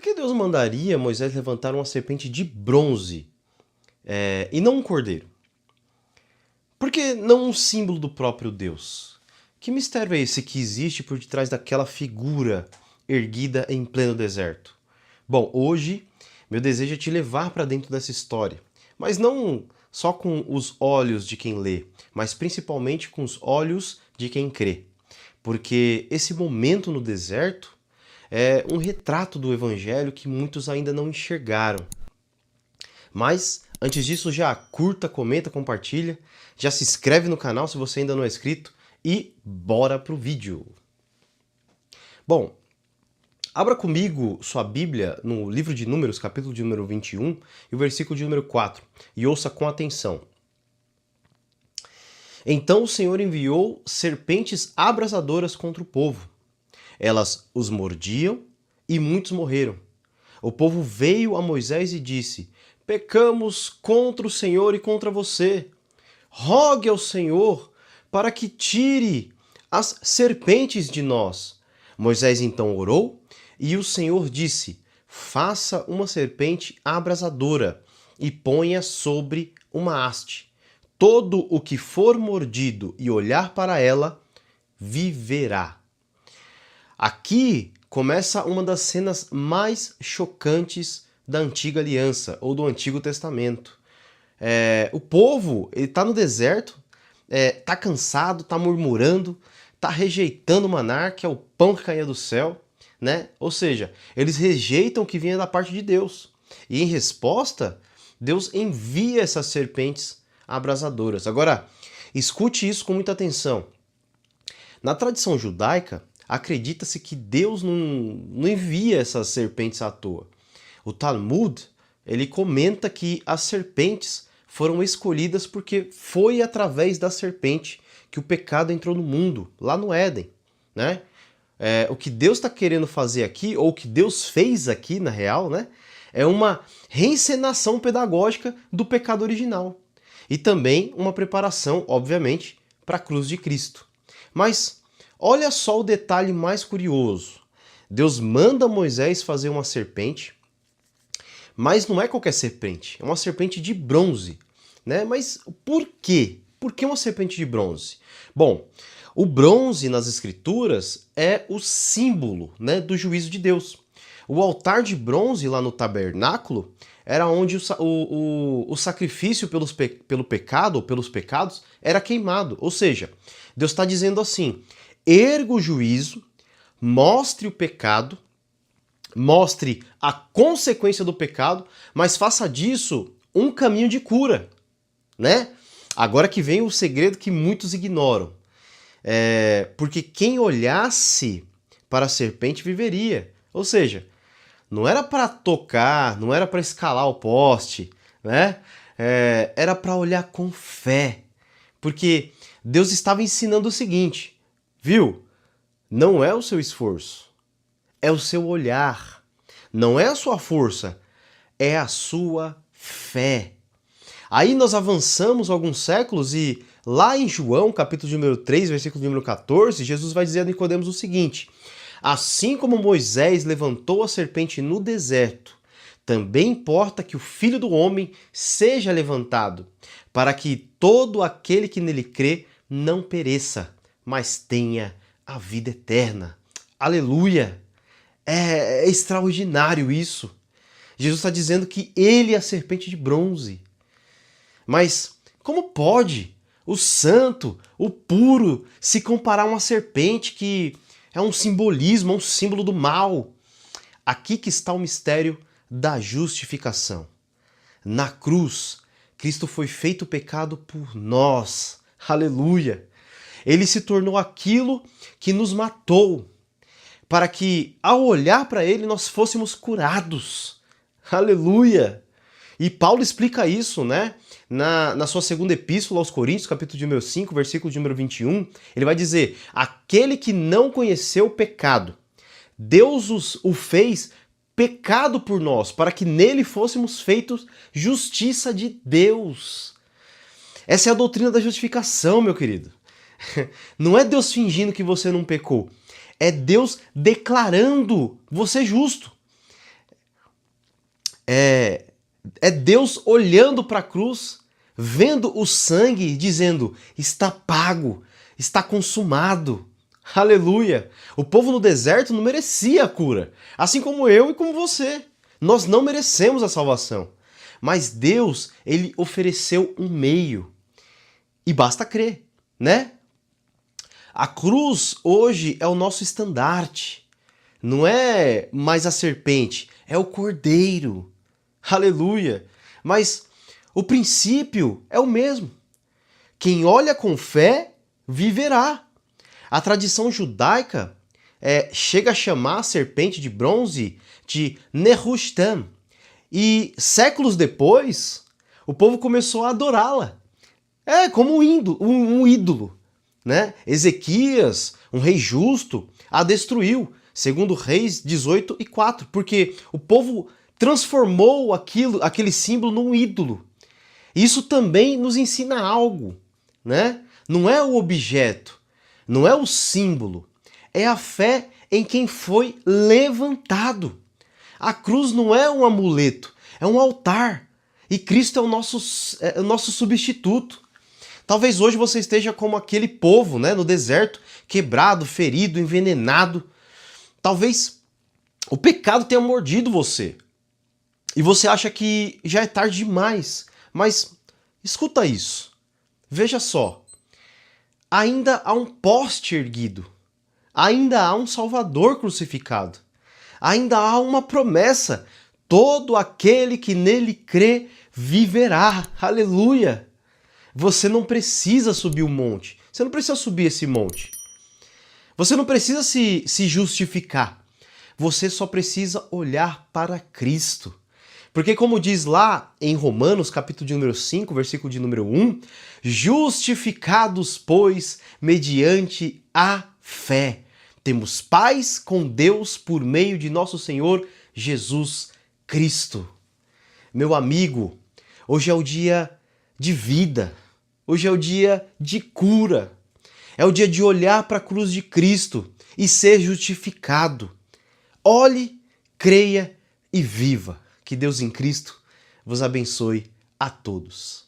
que Deus mandaria Moisés levantar uma serpente de bronze e não um cordeiro? Por que não um símbolo do próprio Deus? Que mistério é esse que existe por detrás daquela figura erguida em pleno deserto? Bom, hoje meu desejo é te levar para dentro dessa história, mas não só com os olhos de quem lê, mas principalmente com os olhos de quem crê. Porque esse momento no deserto é um retrato do evangelho que muitos ainda não enxergaram. Mas, antes disso, já curta, comenta, compartilha, já se inscreve no canal se você ainda não é inscrito e bora pro vídeo. Bom, abra comigo sua Bíblia no livro de Números, capítulo de número 21 e o versículo de número 4, e ouça com atenção. Então o Senhor enviou serpentes abrasadoras contra o povo. Elas os mordiam e muitos morreram. O povo veio a Moisés e disse: pecamos contra o Senhor e contra você. Rogue ao Senhor para que tire as serpentes de nós. Moisés então orou e o Senhor disse: faça uma serpente abrasadora e ponha sobre uma haste. Todo o que for mordido e olhar para ela, viverá. Aqui começa uma das cenas mais chocantes da Antiga Aliança, ou do Antigo Testamento. O povo está no deserto, está cansado, está murmurando, está rejeitando o maná, que é o pão que caía do céu, né? Ou seja, eles rejeitam o que vinha da parte de Deus. E em resposta, Deus envia essas serpentes abrasadoras. Agora, escute isso com muita atenção. Na tradição judaica, acredita-se que Deus não envia essas serpentes à toa. O Talmud, ele comenta que as serpentes foram escolhidas porque foi através da serpente que o pecado entrou no mundo, lá no Éden, né? O que Deus está querendo fazer aqui, ou o que Deus fez aqui, na real, né? É uma reencenação pedagógica do pecado original. E também uma preparação, obviamente, para a cruz de Cristo. Mas olha só o detalhe mais curioso. Deus manda Moisés fazer uma serpente, mas não é qualquer serpente, é uma serpente de bronze, né? Mas por quê? Por que uma serpente de bronze? Bom, o bronze nas escrituras é o símbolo, né, do juízo de Deus. O altar de bronze lá no tabernáculo era onde o sacrifício pelo pecado ou pelos pecados era queimado. Ou seja, Deus está dizendo assim: erga o juízo, mostre o pecado, mostre a consequência do pecado, mas faça disso um caminho de cura, né? Agora que vem o segredo que muitos ignoram. Porque quem olhasse para a serpente viveria. Ou seja, não era para tocar, não era para escalar o poste, né? Era para olhar com fé. Porque Deus estava ensinando o seguinte, viu? Não é o seu esforço, é o seu olhar. Não é a sua força, é a sua fé. Aí nós avançamos alguns séculos e lá em João, capítulo de número 3, versículo de número 14, Jesus vai dizer a Nicodemos o seguinte: assim como Moisés levantou a serpente no deserto, também importa que o Filho do Homem seja levantado, para que todo aquele que nele crê não pereça, mas tenha a vida eterna. Aleluia! É extraordinário isso. Jesus está dizendo que ele é a serpente de bronze. Mas como pode o santo, o puro, se comparar a uma serpente que é um simbolismo, um símbolo do mal? Aqui que está o mistério da justificação. Na cruz, Cristo foi feito pecado por nós. Aleluia! Ele se tornou aquilo que nos matou, para que, ao olhar para ele, nós fôssemos curados. Aleluia! E Paulo explica isso, né? Na sua segunda epístola aos Coríntios, capítulo de número 5, versículo de número 21, ele vai dizer: aquele que não conheceu o pecado, Deus o fez pecado por nós, para que nele fôssemos feitos justiça de Deus. Essa é a doutrina da justificação, meu querido. Não é Deus fingindo que você não pecou, é Deus declarando você justo. É Deus olhando para a cruz, vendo o sangue e dizendo: está pago, está consumado. Aleluia! O povo no deserto não merecia a cura, assim como eu e como você. Nós não merecemos a salvação. Mas Deus, ele ofereceu um meio. E basta crer, né? A cruz hoje é o nosso estandarte. Não é mais a serpente, é o cordeiro. Aleluia! Mas o princípio é o mesmo. Quem olha com fé, viverá. A tradição judaica chega a chamar a serpente de bronze de Nehushtan. E séculos depois, o povo começou a adorá-la. Como um ídolo. Né? Ezequias, um rei justo, a destruiu, segundo Reis 18:4, porque o povo transformou aquele símbolo num ídolo. Isso também nos ensina algo, né? Não é o objeto, não é o símbolo, é a fé em quem foi levantado. A cruz não é um amuleto, é um altar. E Cristo é o nosso substituto. Talvez hoje você esteja como aquele povo, né, no deserto, quebrado, ferido, envenenado. Talvez o pecado tenha mordido você. E você acha que já é tarde demais. Mas escuta isso. Veja só. Ainda há um poste erguido. Ainda há um Salvador crucificado. Ainda há uma promessa. Todo aquele que nele crê viverá. Aleluia! Você não precisa subir o monte. Você não precisa subir esse monte. Você não precisa se justificar. Você só precisa olhar para Cristo. Porque como diz lá em Romanos, capítulo de número 5, versículo de número 1, justificados, pois, mediante a fé, temos paz com Deus por meio de nosso Senhor Jesus Cristo. Meu amigo, hoje é o dia de vida. Hoje é o dia de cura. É o dia de olhar para a cruz de Cristo e ser justificado. Olhe, creia e viva. Que Deus em Cristo vos abençoe a todos.